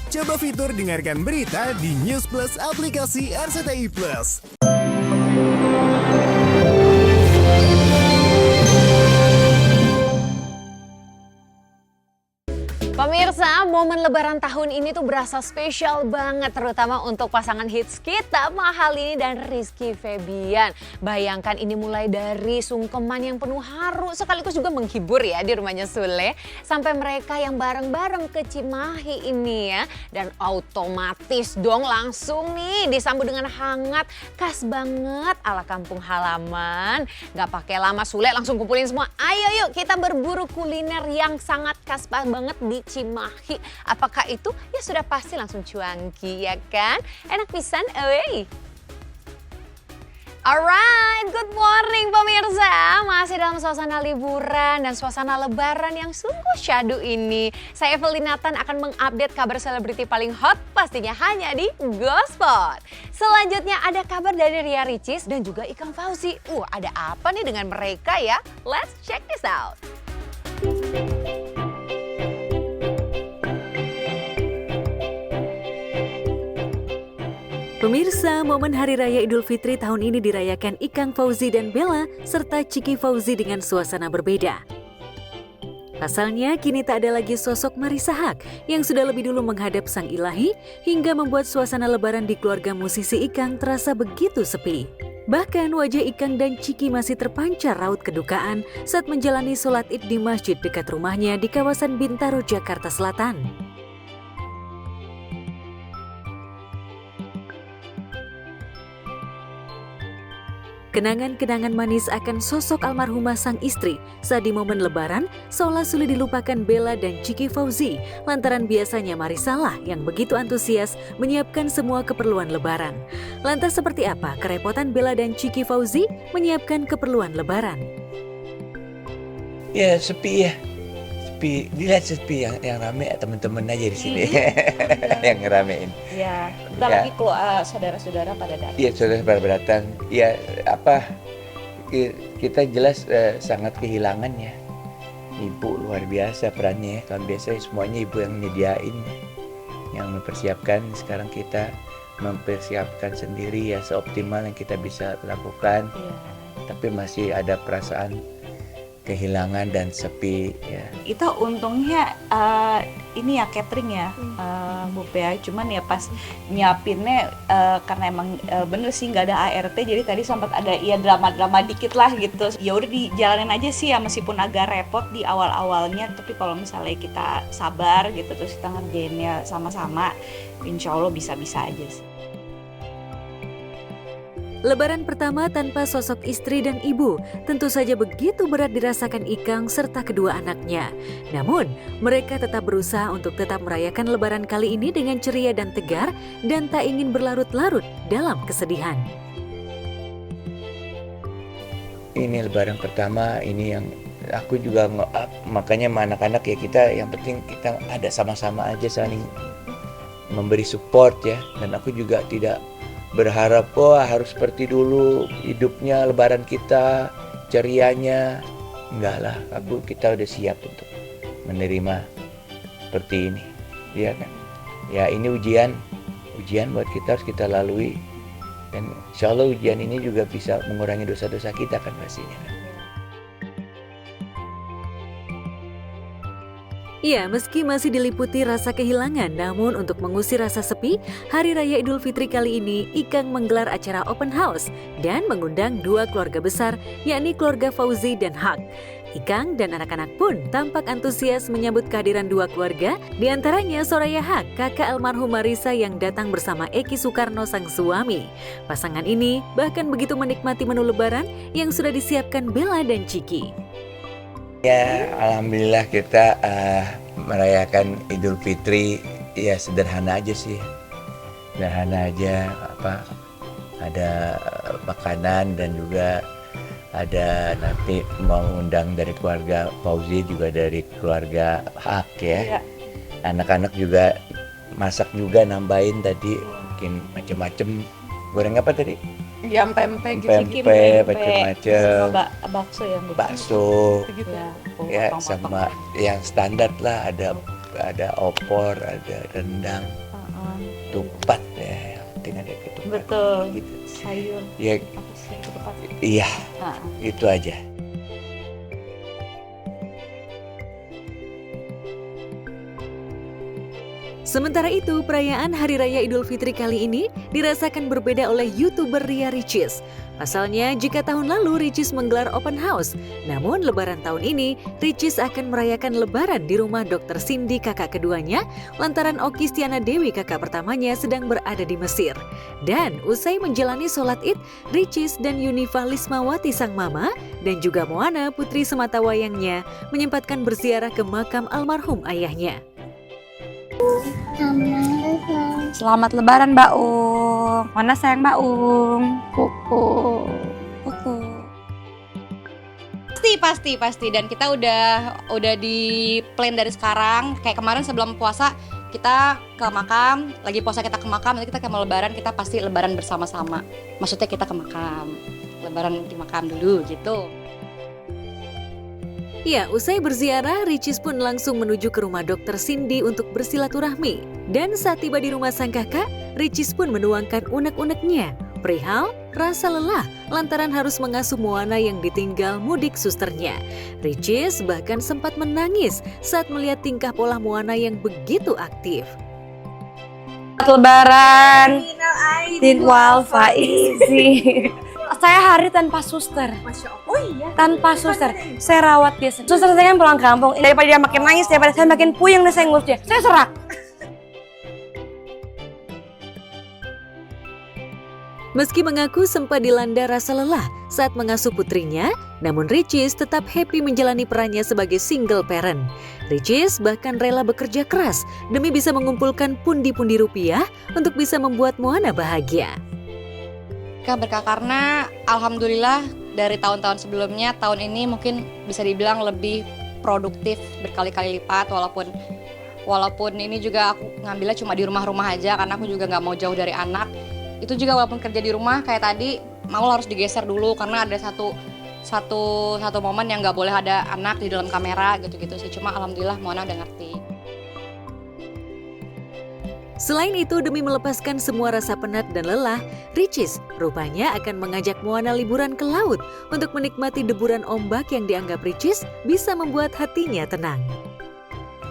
Coba fitur dengarkan berita di News Plus aplikasi RCTI Plus. Pemirsa, momen lebaran tahun ini tuh berasa spesial banget, terutama untuk pasangan hits kita, Mahalini dan Rizky Febian. Bayangkan ini mulai dari sungkeman yang penuh haru, sekaligus juga menghibur ya di rumahnya Sule, sampai mereka yang bareng-bareng ke Cimahi ini ya. Dan otomatis dong langsung nih disambut dengan hangat, khas banget ala kampung halaman. Gak pakai lama Sule langsung kumpulin semua, ayo yuk kita berburu kuliner yang sangat khas banget di Cimahi. Apakah itu? Ya sudah pasti langsung cuanki ya kan? Enak pisan away. Alright, good morning pemirsa. Masih dalam suasana liburan dan suasana lebaran yang sungguh syahdu ini. Saya Evelyn Nathan akan mengupdate kabar selebriti paling hot pastinya hanya di Gospot. Selanjutnya ada kabar dari Ria Ricis dan juga Ikang Fauzi. Ada apa nih dengan mereka ya? Let's check this out. Pemirsa, momen Hari Raya Idul Fitri tahun ini dirayakan Ikang Fauzi dan Bella serta Ciki Fauzi dengan suasana berbeda. Pasalnya, kini tak ada lagi sosok Marissa Haque yang sudah lebih dulu menghadap Sang Ilahi hingga membuat suasana lebaran di keluarga musisi Ikang terasa begitu sepi. Bahkan wajah Ikang dan Ciki masih terpancar raut kedukaan saat menjalani sholat Id di masjid dekat rumahnya di kawasan Bintaro, Jakarta Selatan. Kenangan-kenangan manis akan sosok almarhumah sang istri saat di momen lebaran seolah sulit dilupakan Bella dan Ciki Fauzi lantaran biasanya Marissa lah yang begitu antusias menyiapkan semua keperluan lebaran. Lantas seperti apa kerepotan Bella dan Ciki Fauzi menyiapkan keperluan lebaran? Ya sepi ya, sepi. Dilihat sepi yang rame teman-teman aja di sini yang ngeramein. Ya, bentar lagi saudara-saudara pada datang. Iya, saudara pada datang. Ya kita jelas sangat kehilangan ya. Ibu luar biasa perannya. Kalau biasanya semuanya ibu yang menyediain, yang mempersiapkan. Sekarang kita mempersiapkan sendiri ya seoptimal yang kita bisa lakukan. Ya. Tapi masih ada perasaan kehilangan dan sepi ya. Itu untungnya ini ya catering ya Bu Pea, cuman ya pas nyiapinnya karena emang bener sih nggak ada ART, jadi tadi sempat ada ya drama-drama dikit lah gitu. Ya udah dijalanin aja sih ya, meskipun agak repot di awal-awalnya, tapi kalau misalnya kita sabar gitu terus kita ngerjainnya sama-sama, insya Allah bisa-bisa aja sih. Lebaran pertama tanpa sosok istri dan ibu tentu saja begitu berat dirasakan Ikang serta kedua anaknya. Namun, mereka tetap berusaha untuk tetap merayakan lebaran kali ini dengan ceria dan tegar dan tak ingin berlarut-larut dalam kesedihan. Ini lebaran pertama, ini yang aku juga makanya sama anak-anak ya, kita yang penting kita ada sama-sama aja saling memberi support ya. Dan aku juga tidak berharap harus seperti dulu hidupnya lebaran kita, cerianya. Enggak lah, kita udah siap untuk menerima seperti ini, ya kan? Ya ini ujian buat kita, harus kita lalui. Dan insya Allah ujian ini juga bisa mengurangi dosa-dosa kita kan pastinya kan. Ya, meski masih diliputi rasa kehilangan, namun untuk mengusir rasa sepi, Hari Raya Idul Fitri kali ini Ikang menggelar acara open house dan mengundang dua keluarga besar, yakni keluarga Fauzi dan Haque. Ikang dan anak-anak pun tampak antusias menyambut kehadiran dua keluarga, diantaranya Soraya Haque, kakak almarhum Marissa yang datang bersama Eki Sukarno sang suami. Pasangan ini bahkan begitu menikmati menu lebaran yang sudah disiapkan Bella dan Ciki. Ya, alhamdulillah kita merayakan Idul Fitri ya sederhana aja sih. Sederhana aja, ada makanan dan juga ada nanti mau undang dari keluarga Fauzi, juga dari keluarga Haque ya. Anak-anak juga masak juga, nambahin tadi bikin macem-macem. Goreng apa tadi? Ya pempek gitu, pempek macam-macam, bakso yang bakso gitu ya, sama yang standar lah, ada ada opor, ada rendang, ketupat ya. Yang penting ada ketupat. Betul. Gitu. Sayur. Ya, Apa sih ketupat? iya, Nah, itu aja. Sementara itu, perayaan Hari Raya Idul Fitri kali ini dirasakan berbeda oleh YouTuber Ria Ricis. Pasalnya, jika tahun lalu Ricis menggelar open house, namun lebaran tahun ini, Ricis akan merayakan lebaran di rumah Dr. Cindy kakak keduanya, lantaran Oki Stiana Dewi kakak pertamanya sedang berada di Mesir. Dan usai menjalani sholat id, Ricis dan Yunifah Lismawati sang mama, dan juga Moana putri sematawayangnya, menyempatkan berziarah ke makam almarhum ayahnya. Selamat Lebaran Mbak Ung. Mana sayang Mbak Ung? Kuku. Kuku. Pasti dan kita udah di plan dari sekarang. Kayak kemarin sebelum puasa kita ke makam, lagi puasa kita ke makam, nanti kita mau lebaran, kita pasti lebaran bersama-sama. Maksudnya kita ke makam. Lebaran di makam dulu gitu. Ya, usai berziarah, Ricis pun langsung menuju ke rumah Dr. Cindy untuk bersilaturahmi. Dan saat tiba di rumah sang kakak, Ricis pun menuangkan unek-uneknya. Perihal rasa lelah lantaran harus mengasuh Moana yang ditinggal mudik susternya. Ricis bahkan sempat menangis saat melihat tingkah pola Moana yang begitu aktif. Selamat Lebaran. Din wal faizi. Saya hari tanpa suster. Masya Allah. Oh iya. Tanpa suster. Saya rawat dia. Suster saya kan pulang kampung. Daripada dia makin nangis, daripada saya makin puyeng dan saya ngurus dia. Saya serak. Meski mengaku sempat dilanda rasa lelah saat mengasuh putrinya, namun Ricis tetap happy menjalani perannya sebagai single parent. Ricis bahkan rela bekerja keras demi bisa mengumpulkan pundi-pundi rupiah untuk bisa membuat Moana bahagia. Berkah karena alhamdulillah dari tahun-tahun sebelumnya, tahun ini mungkin bisa dibilang lebih produktif berkali-kali lipat, walaupun ini juga aku ngambilnya cuma di rumah-rumah aja karena aku juga nggak mau jauh dari anak. Itu juga walaupun kerja di rumah kayak tadi mau harus digeser dulu karena ada satu momen yang nggak boleh ada anak di dalam kamera gitu-gitu sih. Cuma alhamdulillah Mona udah ngerti. Selain itu, demi melepaskan semua rasa penat dan lelah, Ricis rupanya akan mengajak Moana liburan ke laut untuk menikmati deburan ombak yang dianggap Ricis bisa membuat hatinya tenang.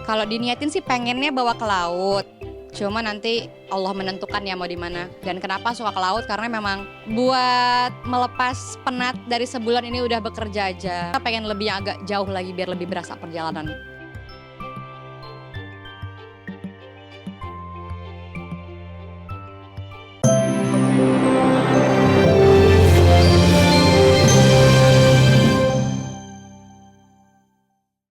Kalau diniatin sih pengennya bawa ke laut. Cuma nanti Allah menentukan ya mau di mana. Dan kenapa suka ke laut? Karena memang buat melepas penat dari sebulan ini udah bekerja aja. Kita pengen lebih agak jauh lagi biar lebih berasa perjalanan.